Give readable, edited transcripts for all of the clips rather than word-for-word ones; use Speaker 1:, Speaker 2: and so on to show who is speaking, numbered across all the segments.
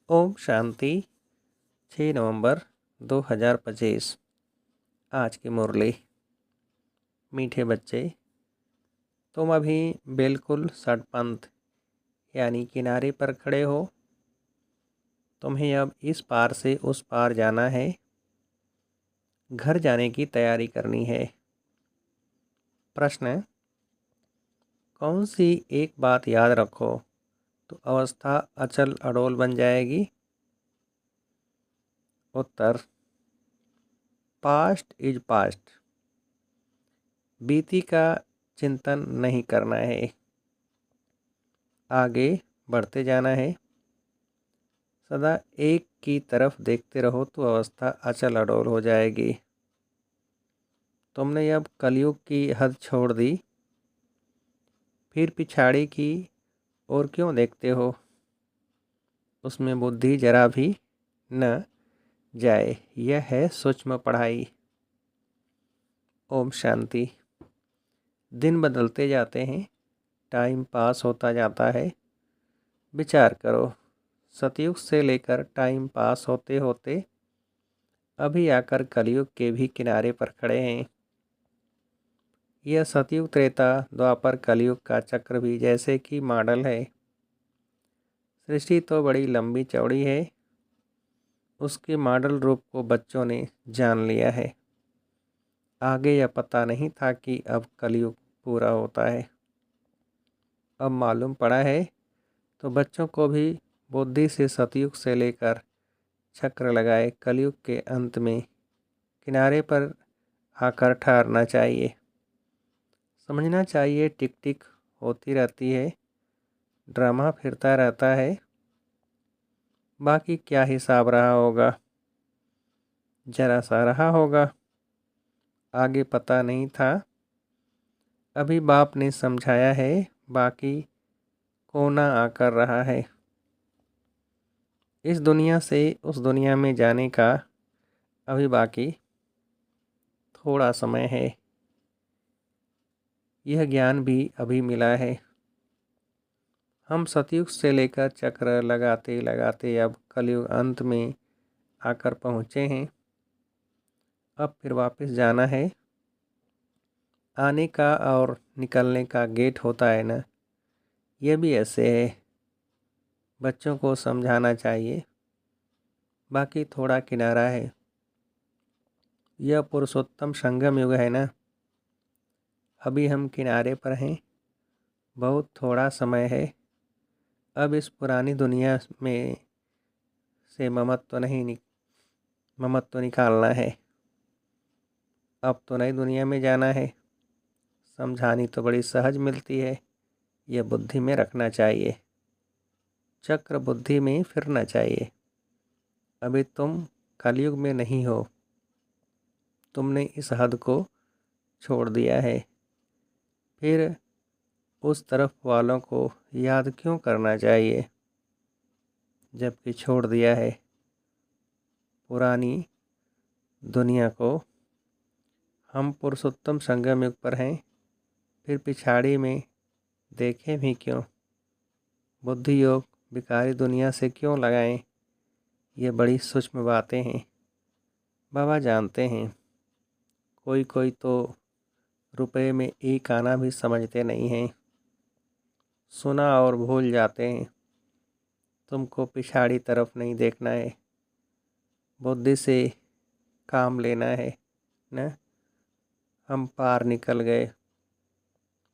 Speaker 1: ओम शांति। 6 नवंबर 2025। आज की मुरली। मीठे बच्चे, तुम अभी बिल्कुल सड़पंथ यानी किनारे पर खड़े हो। तुम्हें अब इस पार से उस पार जाना है। घर जाने की तैयारी करनी है। प्रश्न: कौन सी एक बात याद रखो तो अवस्था अचल अडोल बन जाएगी? उत्तर: पास्ट इज पास्ट। बीती का चिंतन नहीं करना है, आगे बढ़ते जाना है। सदा एक की तरफ देखते रहो तो अवस्था अचल अडोल हो जाएगी। तुमने अब कलयुग की हद छोड़ दी, फिर पिछाड़ी की और क्यों देखते हो? उसमें बुद्धि जरा भी न जाए, यह है सूक्ष्म पढ़ाई। ओम शांति। दिन बदलते जाते हैं, टाइम पास होता जाता है। विचार करो, सतयुग से लेकर टाइम पास होते होते अभी आकर कलयुग के भी किनारे पर खड़े हैं। यह सतयुग, त्रेता, द्वापर, कलयुग का चक्र भी जैसे कि मॉडल है। सृष्टि तो बड़ी लंबी चौड़ी है, उसके मॉडल रूप को बच्चों ने जान लिया है। आगे यह पता नहीं था कि अब कलयुग पूरा होता है। अब मालूम पड़ा है तो बच्चों को भी बुद्धि से सतयुग से लेकर चक्र लगाए कलयुग के अंत में किनारे पर आकर ठहरना चाहिए। समझना चाहिए, टिक टिक होती रहती है, ड्रामा फिरता रहता है। बाकी क्या हिसाब रहा होगा? जरा सा रहा होगा, आगे पता नहीं था। अभी बाप ने समझाया है, बाकी कोना आकर रहा है। इस दुनिया से उस दुनिया में जाने का अभी बाकी थोड़ा समय है। यह ज्ञान भी अभी मिला है। हम सतयुग से लेकर चक्र लगाते लगाते अब कलयुग अंत में आकर पहुँचे हैं। अब फिर वापस जाना है। आने का और निकलने का गेट होता है ना, यह भी ऐसे है। बच्चों को समझाना चाहिए, बाकी थोड़ा किनारा है। यह पुरुषोत्तम संगम युग है ना, अभी हम किनारे पर हैं। बहुत थोड़ा समय है। अब इस पुरानी दुनिया में से ममत्व निकालना है। अब तो नई दुनिया में जाना है। समझानी तो बड़ी सहज मिलती है, यह बुद्धि में रखना चाहिए। चक्र बुद्धि में फिरना चाहिए। अभी तुम कलयुग में नहीं हो, तुमने इस हद को छोड़ दिया है। फिर उस तरफ वालों को याद क्यों करना चाहिए, जबकि छोड़ दिया है पुरानी दुनिया को। हम पुरुषोत्तम संगम युग पर हैं, फिर पिछाड़ी में देखें भी क्यों? बुद्धि योग बिकारी दुनिया से क्यों लगाएं? ये बड़ी सूक्ष्म बातें हैं, बाबा जानते हैं। कोई कोई तो रुपए में एक आना भी समझते नहीं हैं, सुना और भूल जाते हैं। तुमको पिछाड़ी तरफ नहीं देखना है, बुद्धि से काम लेना है न। हम पार निकल गए,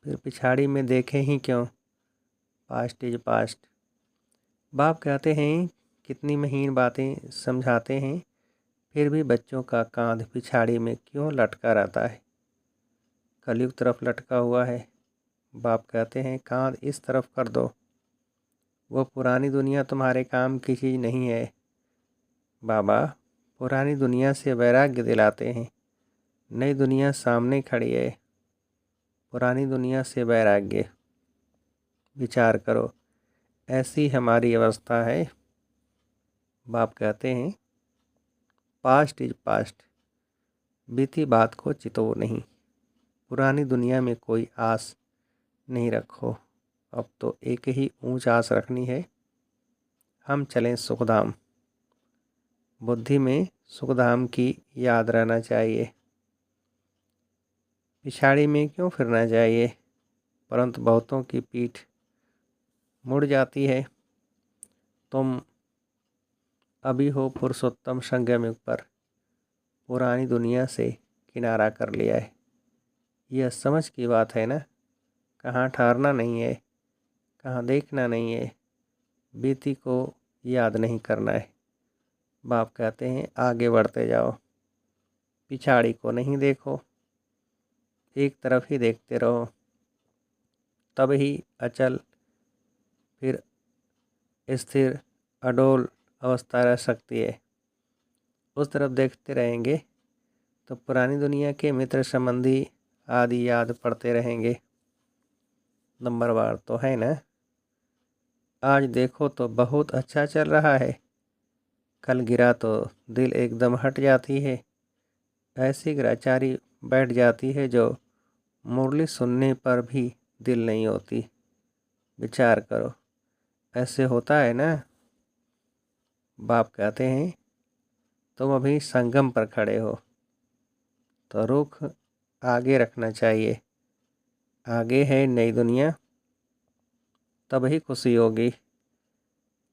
Speaker 1: फिर पिछाड़ी में देखें ही क्यों? Past is past. बाप कहते हैं, कितनी महीन बातें समझाते हैं, फिर भी बच्चों का कांध पिछाड़ी में क्यों लटका रहता है? कलयुग तरफ लटका हुआ है। बाप कहते हैं, कांध इस तरफ कर दो। वो पुरानी दुनिया तुम्हारे काम की चीज़ नहीं है। बाबा पुरानी दुनिया से वैराग्य दिलाते हैं, नई दुनिया सामने खड़ी है। पुरानी दुनिया से वैराग्य। विचार करो, ऐसी हमारी अवस्था है। बाप कहते हैं, पास्ट इज पास्ट। बीती बात को चितो नहीं। पुरानी दुनिया में कोई आस नहीं रखो। अब तो एक ही ऊंच आस रखनी है, हम चलें सुखधाम। बुद्धि में सुखधाम की याद रहना चाहिए। पिछाड़ी में क्यों फिरना चाहिए, परंतु बहुतों की पीठ मुड़ जाती है। तुम अभी हो पुरुषोत्तम संगम युग पर, पुरानी दुनिया से किनारा कर लिया है। यह समझ की बात है ना। कहाँ ठहरना नहीं है, कहाँ देखना नहीं है, बीती को याद नहीं करना है। बाप कहते हैं आगे बढ़ते जाओ, पिछाड़ी को नहीं देखो, एक तरफ ही देखते रहो। तब ही अचल फिर स्थिर अडोल अवस्था रह सकती है। उस तरफ देखते रहेंगे तो पुरानी दुनिया के मित्र संबंधी आदि याद पड़ते रहेंगे। नंबरवार तो है ना। आज देखो तो बहुत अच्छा चल रहा है, कल गिरा तो दिल एकदम हट जाती है। ऐसी ग्राचारी बैठ जाती है जो मुरली सुनने पर भी दिल नहीं होती। विचार करो, ऐसे होता है ना। बाप कहते हैं तुम अभी संगम पर खड़े हो तो रुख आगे रखना चाहिए। आगे है नई दुनिया, तब ही खुशी होगी।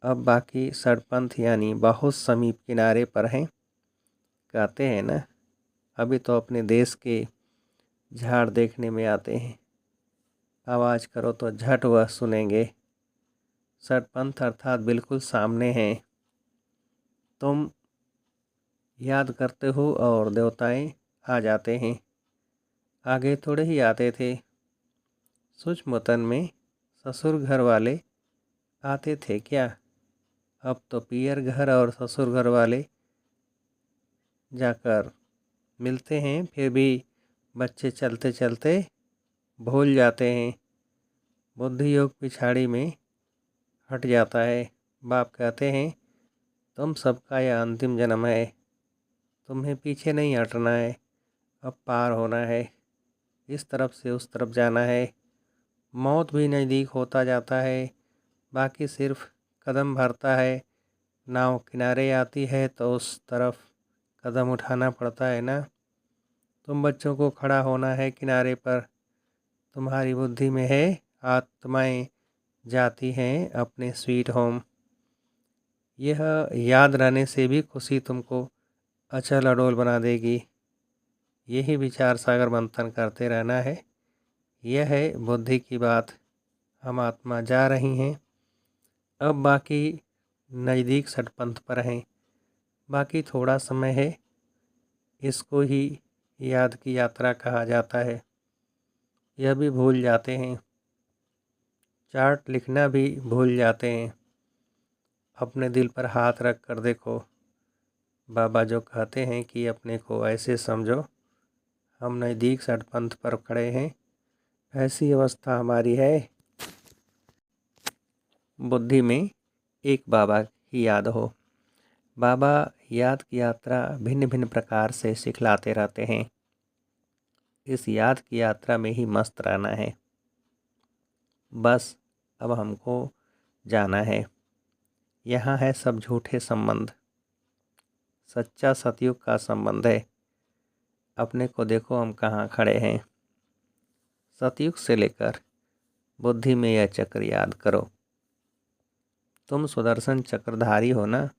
Speaker 1: अब बाकी सड़पंथ यानी बहुत समीप किनारे पर हैं। कहते हैं ना, अभी तो अपने देश के झाड़ देखने में आते हैं। आवाज़ करो तो झट वह सुनेंगे। सड़पंथ अर्थात बिल्कुल सामने हैं। तुम याद करते हो और देवताएं आ जाते हैं। आगे थोड़े ही आते थे। सूक्ष्म तन में ससुर घर वाले आते थे क्या। अब तो पियर घर और ससुर घर वाले जाकर मिलते हैं, फिर भी बच्चे चलते चलते भूल जाते हैं। बुद्धि योग पिछाड़ी में हट जाता है। बाप कहते हैं तुम सबका यह अंतिम जन्म है, तुम्हें पीछे नहीं हटना है, अब पार होना है, इस तरफ से उस तरफ जाना है। मौत भी नज़दीक होता जाता है, बाकी सिर्फ कदम भरता है। नाव किनारे आती है तो उस तरफ कदम उठाना पड़ता है ना। तुम बच्चों को खड़ा होना है किनारे पर। तुम्हारी बुद्धि में है आत्माएं जाती हैं अपने स्वीट होम। यह याद रहने से भी खुशी तुमको अचल अडोल बना देगी। यही विचार सागर मंथन करते रहना है। यह है बुद्धि की बात। हम आत्मा जा रही हैं। अब बाकी नज़दीक सटपंथ पर हैं। बाकी थोड़ा समय है। इसको ही याद की यात्रा कहा जाता है। यह भी भूल जाते हैं। चार्ट लिखना भी भूल जाते हैं। अपने दिल पर हाथ रख कर देखो। बाबा जो कहते हैं कि अपने को ऐसे समझो हम नज़दीक सटपंथ पर खड़े हैं, ऐसी अवस्था हमारी है। बुद्धि में एक बाबा की याद हो। बाबा याद की यात्रा भिन्न भिन्न प्रकार से सिखलाते रहते हैं। इस याद की यात्रा में ही मस्त रहना है। बस अब हमको जाना है। यहाँ है सब झूठे संबंध, सच्चा सतयुग का संबंध है। अपने को देखो हम कहाँ खड़े हैं। सतयुग से लेकर बुद्धि में यह चक्र याद करो। तुम सुदर्शन चक्रधारी हो ना।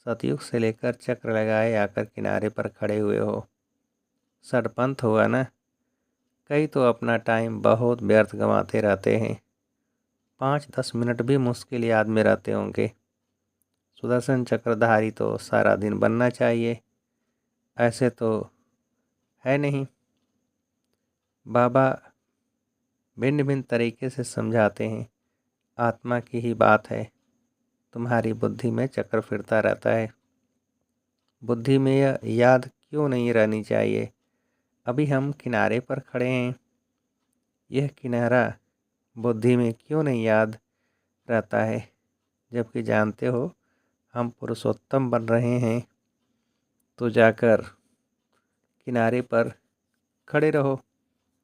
Speaker 1: सतयुग से लेकर चक्र लगाए आकर किनारे पर खड़े हुए हो। सड़पंथ हुआ ना। कई तो अपना टाइम बहुत व्यर्थ गंवाते रहते हैं। 5-10 मिनट भी मुश्किल याद में रहते होंगे। सुदर्शन चक्रधारी तो सारा दिन बनना चाहिए, ऐसे तो है नहीं। बाबा भिन्न भिन्न तरीके से समझाते हैं। आत्मा की ही बात है। तुम्हारी बुद्धि में चक्र फिरता रहता है। बुद्धि में यह याद क्यों नहीं रहनी चाहिए। अभी हम किनारे पर खड़े हैं। यह किनारा बुद्धि में क्यों नहीं याद रहता है, जबकि जानते हो हम पुरुषोत्तम बन रहे हैं। तो जाकर किनारे पर खड़े रहो,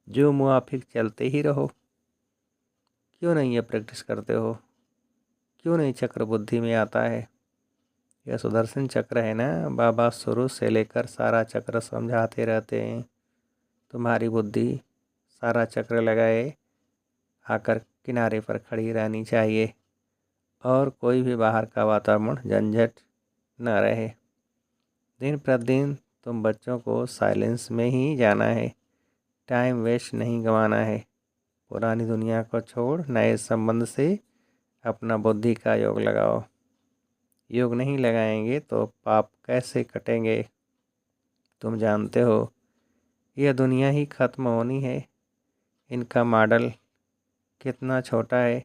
Speaker 1: जो मुआफिक चलते ही रहो। क्यों नहीं ये प्रैक्टिस करते हो। क्यों नहीं चक्र बुद्धि में आता है? यह सुदर्शन चक्र है ना, बाबा शुरू से लेकर सारा चक्र समझाते रहते हैं। तुम्हारी बुद्धि सारा चक्र लगाए आकर किनारे पर खड़ी रहनी चाहिए और कोई भी बाहर का वातावरण झंझट न रहे। दिन प्रतिदिन तुम बच्चों को साइलेंस में ही जाना है, टाइम वेस्ट नहीं गंवाना है। पुरानी दुनिया को छोड़ नए संबंध से अपना बुद्धि का योग लगाओ। योग नहीं लगाएंगे तो पाप कैसे कटेंगे? तुम जानते हो यह दुनिया ही खत्म होनी है। इनका मॉडल कितना छोटा है,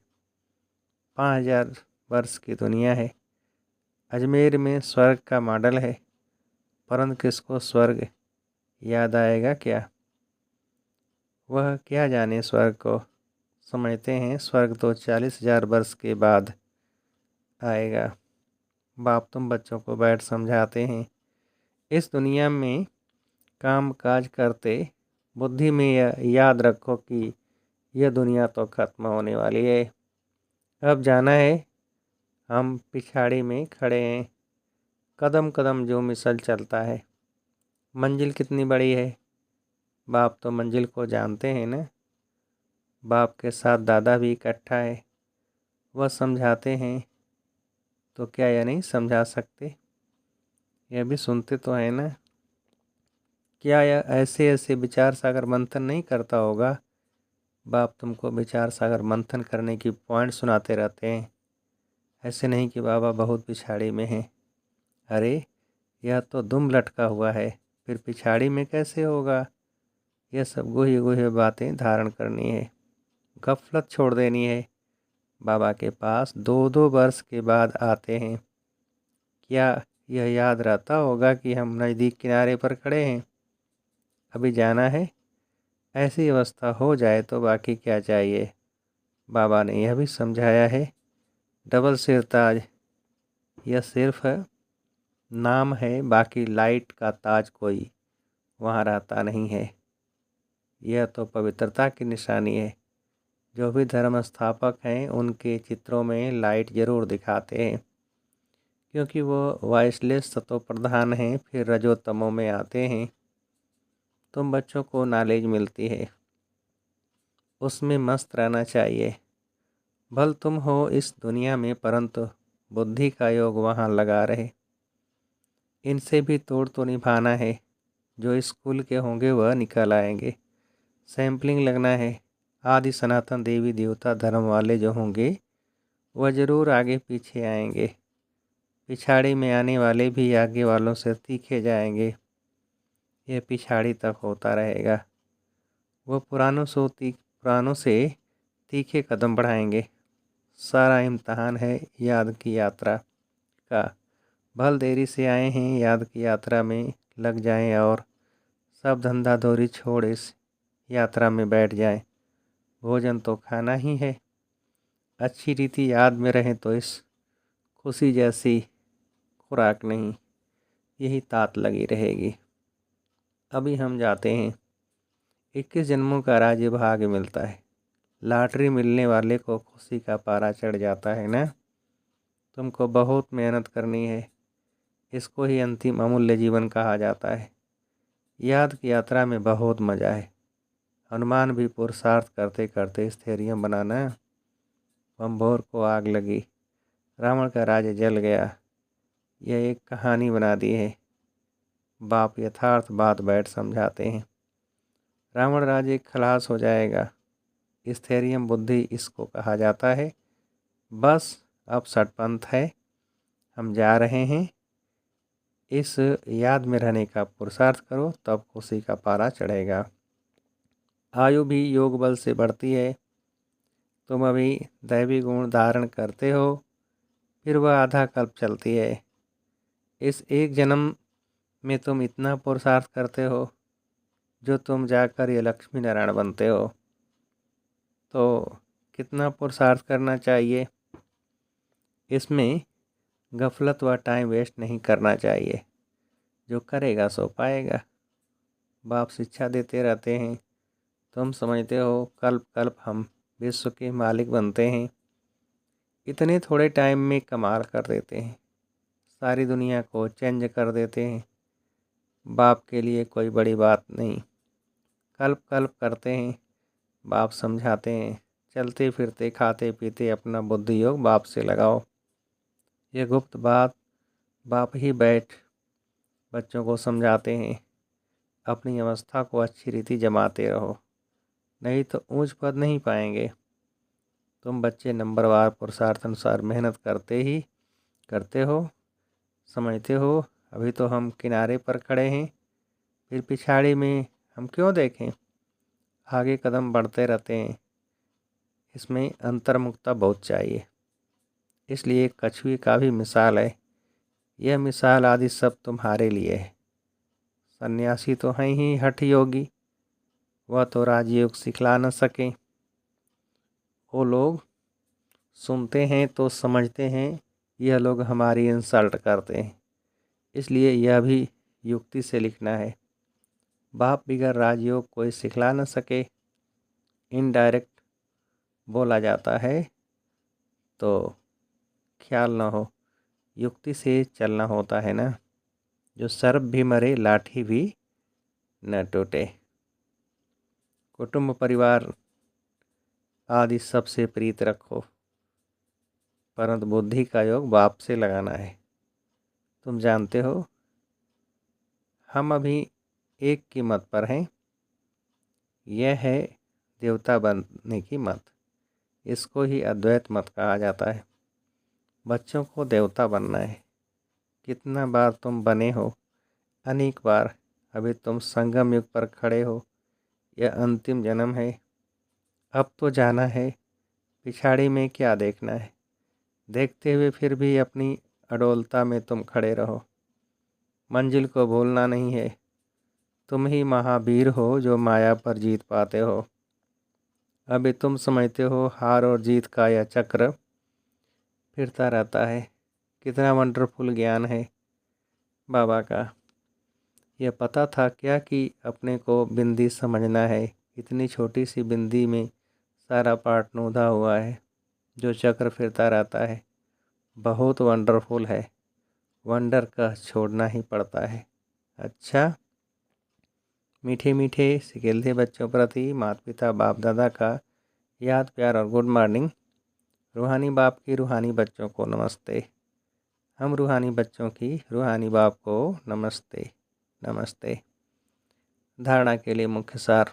Speaker 1: 5000 वर्ष की दुनिया है। अजमेर में स्वर्ग का मॉडल है, परंतु किसको स्वर्ग याद आएगा क्या? वह क्या जाने स्वर्ग को। समझते हैं स्वर्ग तो 40,000 वर्ष के बाद आएगा। बाप तुम बच्चों को बैठ समझाते हैं। इस दुनिया में काम काज करते बुद्धि में याद रखो कि यह दुनिया तो खत्म होने वाली है। अब जाना है। हम पिछाड़ी में खड़े हैं, कदम कदम जो मिसल चलता है। मंजिल कितनी बड़ी है? बाप तो मंजिल को जानते हैं ना। बाप के साथ दादा भी इकट्ठा है, वह समझाते हैं तो क्या यह नहीं समझा सकते? यह भी सुनते तो है ना। क्या यह ऐसे ऐसे विचार सागर मंथन नहीं करता होगा? बाप तुमको विचार सागर मंथन करने की पॉइंट सुनाते रहते हैं। ऐसे नहीं कि बाबा बहुत पिछाड़ी में हैं। अरे यह तो दुम लटका हुआ है, फिर पिछाड़ी में कैसे होगा? यह सब गुह्य गुह्य बातें धारण करनी है, गफलत छोड़ देनी है। बाबा के पास 2-2 वर्ष के बाद आते हैं। क्या यह याद रहता होगा कि हम नज़दीक किनारे पर खड़े हैं? अभी जाना है। ऐसी अवस्था हो जाए तो बाकी क्या चाहिए? बाबा ने यह भी समझाया है, डबल सिर ताज यह सिर्फ नाम है, बाकी लाइट का ताज कोई वहाँ रहता नहीं है। यह तो पवित्रता की निशानी है। जो भी धर्म स्थापक हैं उनके चित्रों में लाइट जरूर दिखाते हैं, क्योंकि वो वाइसलेस सतो प्रधान हैं, फिर रजोतमों में आते हैं। तुम बच्चों को नॉलेज मिलती है, उसमें मस्त रहना चाहिए। भल तुम हो इस दुनिया में, परंतु बुद्धि का योग वहाँ लगा रहे। इनसे भी तोड़ तो निभाना है। जो स्कूल के होंगे वह निकल आएंगे। सैम्पलिंग लगना है। आदि सनातन देवी देवता धर्म वाले जो होंगे वह ज़रूर आगे पीछे आएंगे। पिछाड़ी में आने वाले भी आगे वालों से तीखे जाएंगे। यह पिछाड़ी तक होता रहेगा। वह पुरानों से तीखे कदम बढ़ाएंगे। सारा इम्तहान है याद की यात्रा का। भल देरी से आए हैं, याद की यात्रा में लग जाएं और सब धंधा दौरी छोड़ इस यात्रा में बैठ जाएं। भोजन तो खाना ही है। अच्छी रीति याद में रहें तो इस खुशी जैसी खुराक नहीं, यही तात लगी रहेगी। अभी हम जाते हैं। 21 जन्मों का राज्य भाग्य मिलता है। लॉटरी मिलने वाले को खुशी का पारा चढ़ जाता है ना। तुमको बहुत मेहनत करनी है। इसको ही अंतिम अमूल्य जीवन कहा जाता है। याद की यात्रा में बहुत मज़ा है। हनुमान भी पुरुषार्थ करते करते स्थैर्य बनाना। बम्भोर को आग लगी, रावण का राज्य जल गया। यह एक कहानी बना दी है। बाप यथार्थ बात बैठ समझाते हैं। रावण राज्य खलास हो जाएगा। स्थैर्य बुद्धि इसको कहा जाता है। बस अब सटपंथ है, हम जा रहे हैं। इस याद में रहने का पुरुषार्थ करो, तब खुशी का पारा चढ़ेगा। आयु भी योग बल से बढ़ती है। तुम अभी दैवी गुण धारण करते हो, फिर वह आधा कल्प चलती है। इस एक जन्म में तुम इतना पुरुषार्थ करते हो जो तुम जाकर ये लक्ष्मी नारायण बनते हो। तो कितना पुरुषार्थ करना चाहिए? इसमें गफलत व टाइम वेस्ट नहीं करना चाहिए। जो करेगा सो पाएगा। बाप शिक्षा देते रहते हैं। तुम समझते हो कल्प कल्प हम विश्व के मालिक बनते हैं। इतने थोड़े टाइम में कमाल कर देते हैं, सारी दुनिया को चेंज कर देते हैं। बाप के लिए कोई बड़ी बात नहीं, कल्प कल्प करते हैं, बाप समझाते हैं। चलते फिरते खाते पीते अपना बुद्धि योग बाप से लगाओ। ये गुप्त बात बाप ही बैठ बच्चों को समझाते हैं। अपनी अवस्था को अच्छी रीति जमाते रहो, नहीं तो ऊंच पद नहीं पाएंगे। तुम बच्चे नंबरवार पुरुषार्थ अनुसार मेहनत करते हो, समझते हो। अभी तो हम किनारे पर खड़े हैं, फिर पिछाड़ी में हम क्यों देखें। आगे कदम बढ़ते रहते हैं। इसमें अंतर्मुखता बहुत चाहिए। इसलिए कछुए का भी मिसाल है। यह मिसाल आदि सब तुम्हारे लिए है। सन्यासी तो हैं ही हठ योगी, वह तो राजयोग सिखला न सके। वो लोग सुनते हैं तो समझते हैं यह लोग हमारी इंसल्ट करते हैं, इसलिए यह भी युक्ति से लिखना है। बाप बिगड़ राजयोग कोई सिखला न सके। इनडायरेक्ट बोला जाता है तो ख्याल न हो, युक्ति से चलना होता है ना। जो सर्प भी मरे लाठी भी न टूटे। कुटुंब परिवार आदि सबसे प्रीत रखो, परंतु बुद्धि का योग बाप से लगाना है। तुम जानते हो हम अभी एक की मत पर हैं। यह है देवता बनने की मत। इसको ही अद्वैत मत कहा जाता है। बच्चों को देवता बनना है। कितना बार तुम बने हो, अनेक बार। अभी तुम संगम युग पर खड़े हो। यह अंतिम जन्म है। अब तो जाना है, पिछाड़ी में क्या देखना है। देखते हुए फिर भी अपनी अडोलता में तुम खड़े रहो। मंजिल को भूलना नहीं है। तुम ही महावीर हो जो माया पर जीत पाते हो। अभी तुम समझते हो हार और जीत का यह चक्र फिरता रहता है। कितना वंडरफुल ज्ञान है बाबा का। यह पता था क्या कि अपने को बिंदी समझना है। इतनी छोटी सी बिंदी में सारा पार्ट नोधा हुआ है जो चक्र फिरता रहता है। बहुत वंडरफुल है। वंडर का छोड़ना ही पड़ता है। अच्छा, मीठे मीठे सिकेल्दे बच्चों प्रति माता पिता बाप दादा का याद प्यार और गुड मॉर्निंग। रूहानी बाप की रूहानी बच्चों को नमस्ते। हम रूहानी बच्चों की रूहानी बाप को नमस्ते नमस्ते। धारणा के लिए मुख्य सार।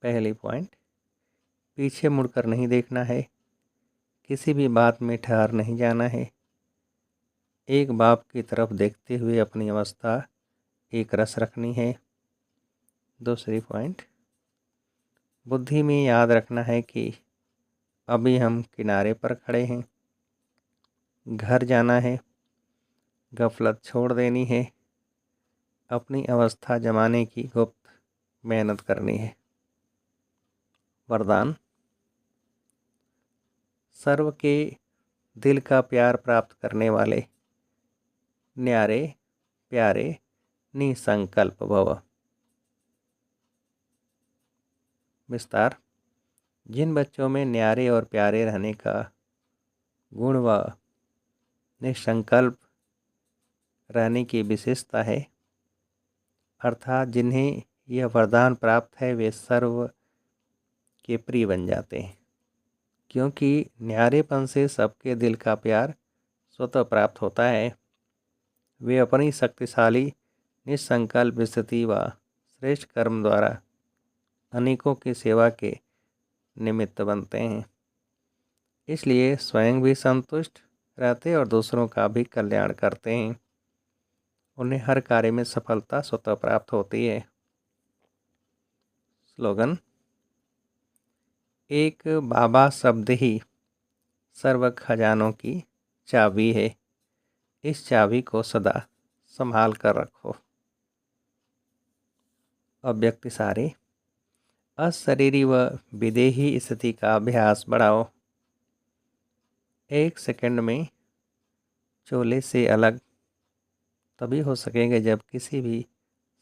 Speaker 1: पहली पॉइंट, पीछे मुड़कर नहीं देखना है। किसी भी बात में ठहर नहीं जाना है। एक बाप की तरफ देखते हुए अपनी अवस्था एक रस रखनी है। दूसरी पॉइंट, बुद्धि में याद रखना है कि अभी हम किनारे पर खड़े हैं। घर जाना है, गफलत छोड़ देनी है। अपनी अवस्था जमाने की गुप्त मेहनत करनी है। वरदान, सर्व के दिल का प्यार प्राप्त करने वाले न्यारे प्यारे निसंकल्प भव। विस्तार, जिन बच्चों में न्यारे और प्यारे रहने का गुण व निसंकल्प रहने की विशेषता है, अर्थात जिन्हें यह वरदान प्राप्त है, वे सर्व के प्रिय बन जाते हैं। क्योंकि न्यारेपन से सबके दिल का प्यार स्वतः प्राप्त होता है। वे अपनी शक्तिशाली निसंकल्प स्थिति व श्रेष्ठ कर्म द्वारा अनेकों की सेवा के निमित्त बनते हैं। इसलिए स्वयं भी संतुष्ट रहते और दूसरों का भी कल्याण करते हैं। उन्हें हर कार्य में सफलता स्वतः प्राप्त होती है। स्लोगन, एक बाबा शब्द ही सर्व खजानों की चाबी है। इस चाबी को सदा संभाल कर रखो। अव्यक्ति सारे, अशरीरी व विदेही स्थिति का अभ्यास बढ़ाओ। एक सेकंड में चोले से अलग तभी हो सकेंगे जब किसी भी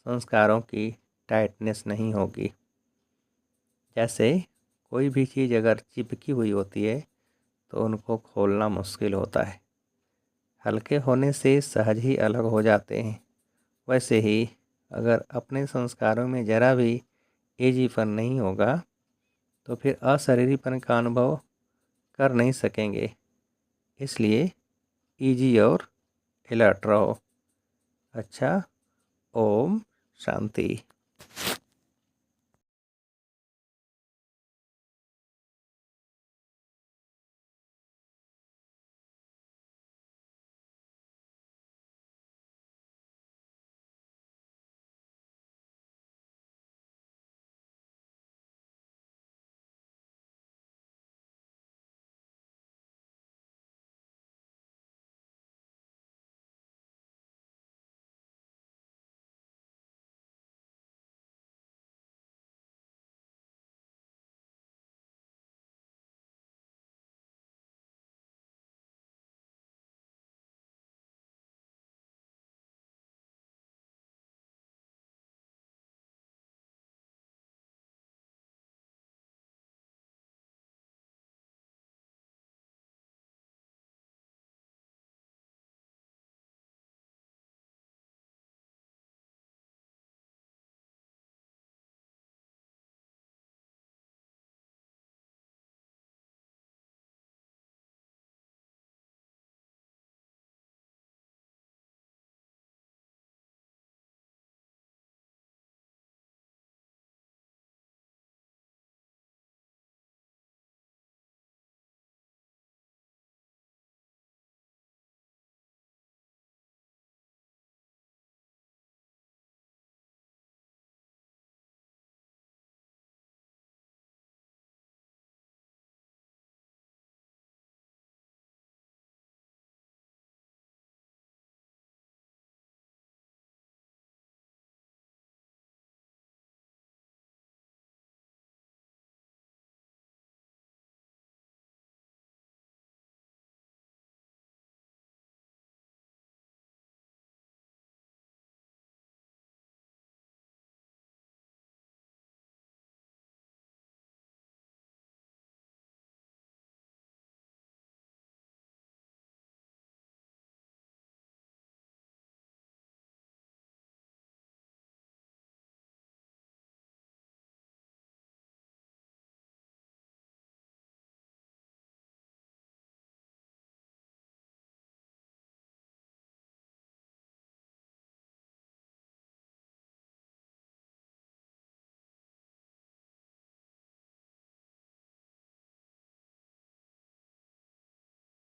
Speaker 1: संस्कारों की टाइटनेस नहीं होगी। जैसे कोई भी चीज़ अगर चिपकी हुई होती है तो उनको खोलना मुश्किल होता है। हल्के होने से सहज ही अलग हो जाते हैं। वैसे ही अगर अपने संस्कारों में ज़रा भी ईजीपन नहीं होगा तो फिर अशरीरीपन का अनुभव कर नहीं सकेंगे। इसलिए ईजी और अलर्ट रहो। अच्छा, ओम शांति।